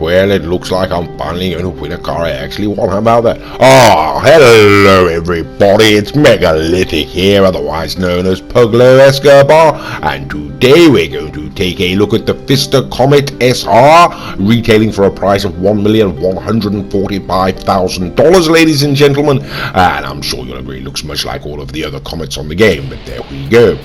Well, it looks like I'm finally going to win a car I actually want. How about that? Oh, hello everybody, it's Megalithic here, otherwise known as Puglo Escobar, and today we're going to take a look at the Pfister Comet SR, retailing for a price of $1,145,000, ladies and gentlemen, and I'm sure you'll agree it looks much like all of the other Comets on the game, but there we go.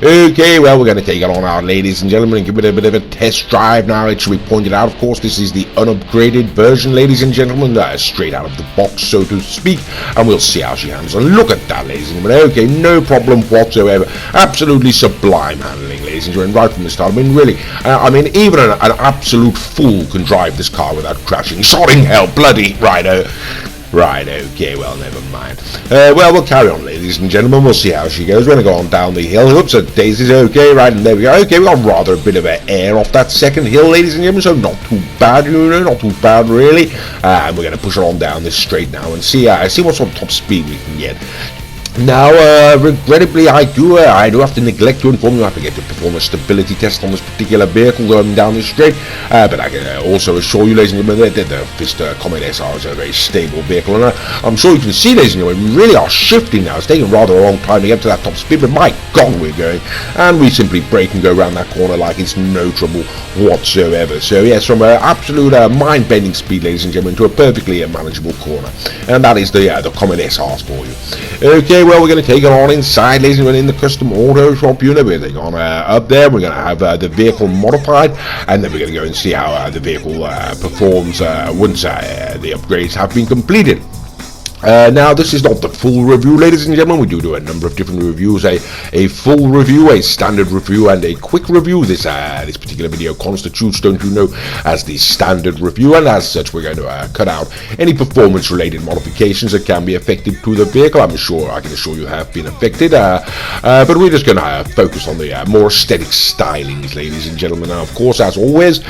Okay, well, we're going to take it on out, ladies and gentlemen, and give it a bit of a test drive. Now, it should be pointed out, of course, this is the unupgraded version, ladies and gentlemen, straight out of the box, so to speak, and we'll see how she handles. And look at that, ladies and gentlemen. Okay, no problem whatsoever. Absolutely sublime handling, ladies and gentlemen, right from the start. I mean, really, even an absolute fool can drive this car without crashing. Sodding hell, bloody righto. Right, okay, well, never mind. Well, we'll carry on, ladies and gentlemen. We'll see how she goes. We're going to go on down the hill. Oops, Daisy's okay, right, and there we go. Okay, we got rather a bit of air off that second hill, ladies and gentlemen, so not too bad, you know, not too bad, really. And we're going to push her on down this straight now and see what sort of top speed we can get. Now, regrettably, I do have to neglect to inform you I have to get to perform a stability test on this particular vehicle going down this straight, but I can also assure you, ladies and gentlemen, that the Pfister Comet SR is a very stable vehicle, and I'm sure you can see, ladies and gentlemen, we really are shifting now. It's taking rather a long time to get to that top speed, but my God, we're going, and we simply brake and go around that corner like it's no trouble whatsoever. So yes, from an absolute mind-bending speed, ladies and gentlemen, to a perfectly manageable corner, and that is the Comet SRs for you. Okay, well, we're going to take it on inside, ladies and gentlemen, in the custom auto shop unit. We're going to on up there. We're going to have the vehicle modified, and then we're going to go and see how the vehicle performs once the upgrades have been completed. Now, this is not the full review, ladies and gentlemen. We do a number of different reviews, a full review, a standard review, and a quick review. This particular video constitutes, don't you know, as the standard review, and as such, we're going to cut out any performance-related modifications that can be affected to the vehicle. I can assure you have been affected, but we're just going to focus on the more aesthetic stylings, ladies and gentlemen. Now, of course, as always,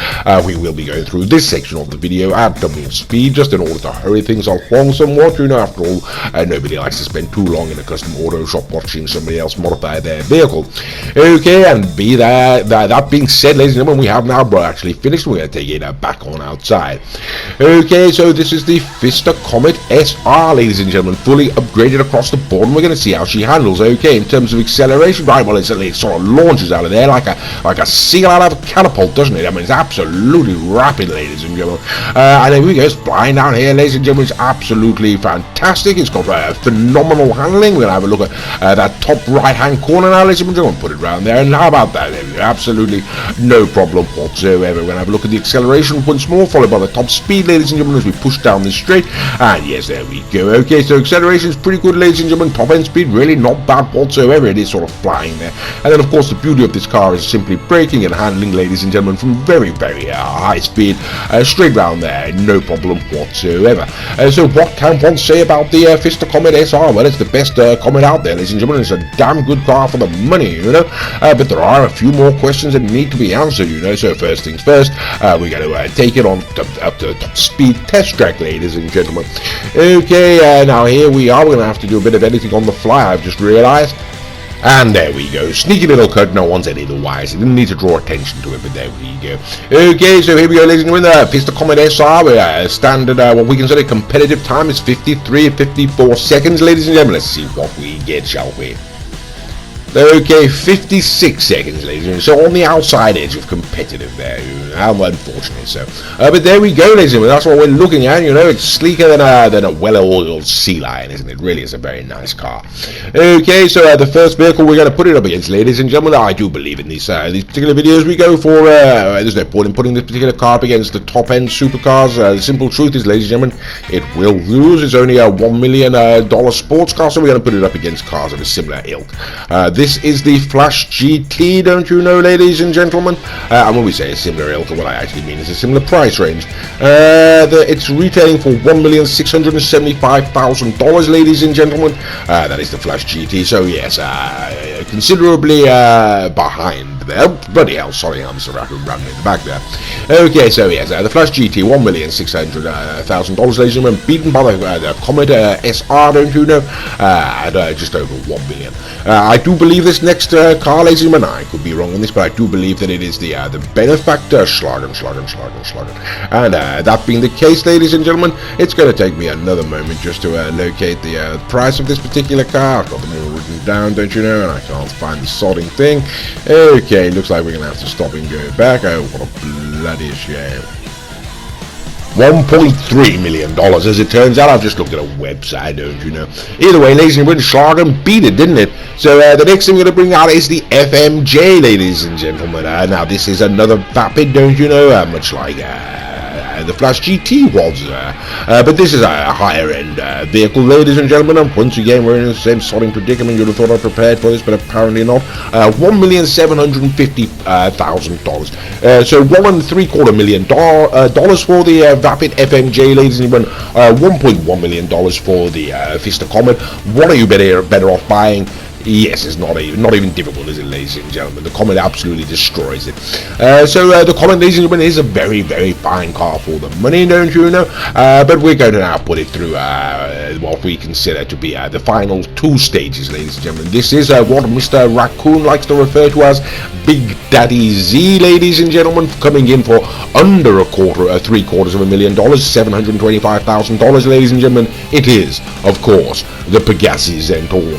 we will be going through this section of the video at double speed, just in order to hurry things along somewhat, you know. After all, nobody likes to spend too long in a custom auto shop watching somebody else modify their vehicle. Okay, and that being said, ladies and gentlemen, we have now actually finished. We're going to take it back on outside. Okay, so this is the Pfister Comet SR, ladies and gentlemen, fully upgraded across the board, and we're going to see how she handles. Okay, in terms of acceleration, right, well, it sort of launches out of there like a seal out of a catapult, doesn't it? I mean, it's absolutely rapid, ladies and gentlemen. And then we go flying down here, ladies and gentlemen. It's absolutely fantastic. It's got phenomenal handling. We're going to have a look at that top right-hand corner now, ladies and gentlemen. Put it around there, and how about that? There we go. Absolutely no problem whatsoever. We're going to have a look at the acceleration once more, followed by the top speed, ladies and gentlemen, as we push down this straight. And yes, there we go. Okay, so acceleration is pretty good, ladies and gentlemen. Top end speed, really not bad whatsoever. It is sort of flying there. And then, of course, the beauty of this car is simply braking and handling, ladies and gentlemen, from very, very high speed, straight round there, no problem whatsoever. So what can one say about the Pfister Comet SR? Well, it's the best Comet out there, ladies and gentlemen. It's a damn good car for the money, you know, but there are a few more questions that need to be answered, you know. So first things first, we're going to take it on up to top speed test track, ladies and gentlemen. Okay, now here we are. We're going to have to do a bit of editing on the fly, I've just realized. And there we go. Sneaky little cut. No one said otherwise. It didn't need to draw attention to it, but there we go. Okay, so here we go, ladies and gentlemen. Pfister Comet SR, standard, what we consider competitive time is 54 seconds, ladies and gentlemen. Let's see what we get, shall we? Okay, 56 seconds, ladies and gentlemen. So on the outside edge of competitive there, how unfortunate. So, but there we go, ladies and gentlemen. That's what we're looking at. You know, it's sleeker than a well-oiled sea lion, isn't it? Really, is a very nice car. Okay, so the first vehicle we're going to put it up against, ladies and gentlemen. I do believe in these particular videos we go for. There's no point in putting this particular car up against the top-end supercars. The simple truth is, ladies and gentlemen, it will lose. It's only a $1 million sports car, so we're going to put it up against cars of a similar ilk. This is the Flash GT, don't you know, ladies and gentlemen? And when we say a similar ilk, what I actually mean is a similar price range. It's retailing for $1,675,000, ladies and gentlemen. That is the Flash GT, so yes, considerably behind there. Bloody hell, sorry, I'm Mr. Raccoon running in the back there. Okay, so yes, the Flash GT, $1,600,000, ladies and gentlemen, beaten by the Comet SR, don't you know, at just over $1 million. I do believe this next car, ladies and gentlemen, I could be wrong on this, but I do believe that it is the Benefactor Schlagen. And that being the case, ladies and gentlemen, it's going to take me another moment just to locate the price of this particular car. I've got them all written down, don't you know, and I can't find the sodding thing. Okay, looks like we're going to have to stop and go back. Oh, what a bloody shame. $1.3 million, as it turns out. I've just looked at a website, don't you know. Either way, ladies and gentlemen, Schlagen beat it, didn't it? So the next thing we're going to bring out is the FMJ, ladies and gentlemen. Now, this is another Vapid, don't you know, much like the Flash GT was, but this is a higher end vehicle, ladies and gentlemen, and once again we're in the same sodding predicament. You'd have thought I prepared for this, but apparently not. $1,750,000, so $1.75 million for the Vapid FMJ, ladies and gentlemen, $1.1 million for the Pfister Comet. What are you better off buying? Yes, it's not even difficult, is it, ladies and gentlemen? The Comet absolutely destroys it. So the Comet, ladies and gentlemen, is a very, very fine car for the money, don't you know? But we're going to now put it through what we consider to be the final two stages, ladies and gentlemen. This is what Mr. Raccoon likes to refer to as Big Daddy Z, ladies and gentlemen, coming in for under $750,000, $725,000, ladies and gentlemen. It is, of course, the Pegassi Zentorno.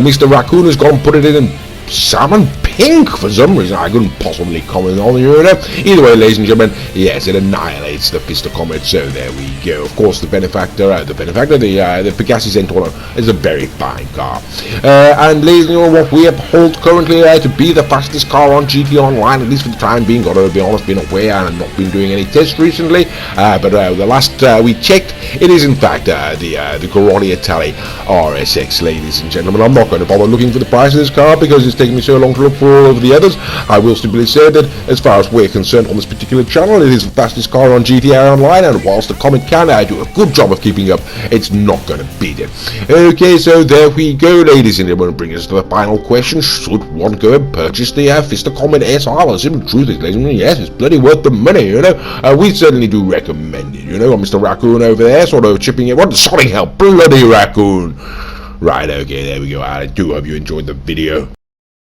Mr. Raccoon has gone and put it in salmon pink for some reason. I couldn't possibly comment on it. Either way, ladies and gentlemen, yes, it annihilates the Pfister Comet. So there we go. Of course, the Benefactor, the Pegassi Zentorno is a very fine car. And ladies and gentlemen, what we uphold currently to be the fastest car on GT Online, at least for the time being. Got to be honest, been away and not been doing any tests recently. But the last we checked, it is in fact the Karate Itali RSX, ladies and gentlemen. I'm not going to bother looking for the price of this car because it's taking me so long to look for all of the others. I will simply say that as far as we're concerned on this particular channel, it is the fastest car on GTA Online, and whilst the Comet can do a good job of keeping up, it's not going to beat it. Okay, so there we go, ladies and gentlemen. Bring us to the final question: should one go and purchase the Pfister Comet SR? The simple truth is, ladies and gentlemen, yes, it's bloody worth the money, you know. We certainly do recommend it, you know. Mr. Raccoon over there sort of chipping in. What the sodding hell, bloody Raccoon. Right, okay, there we go. I do hope you enjoyed the video.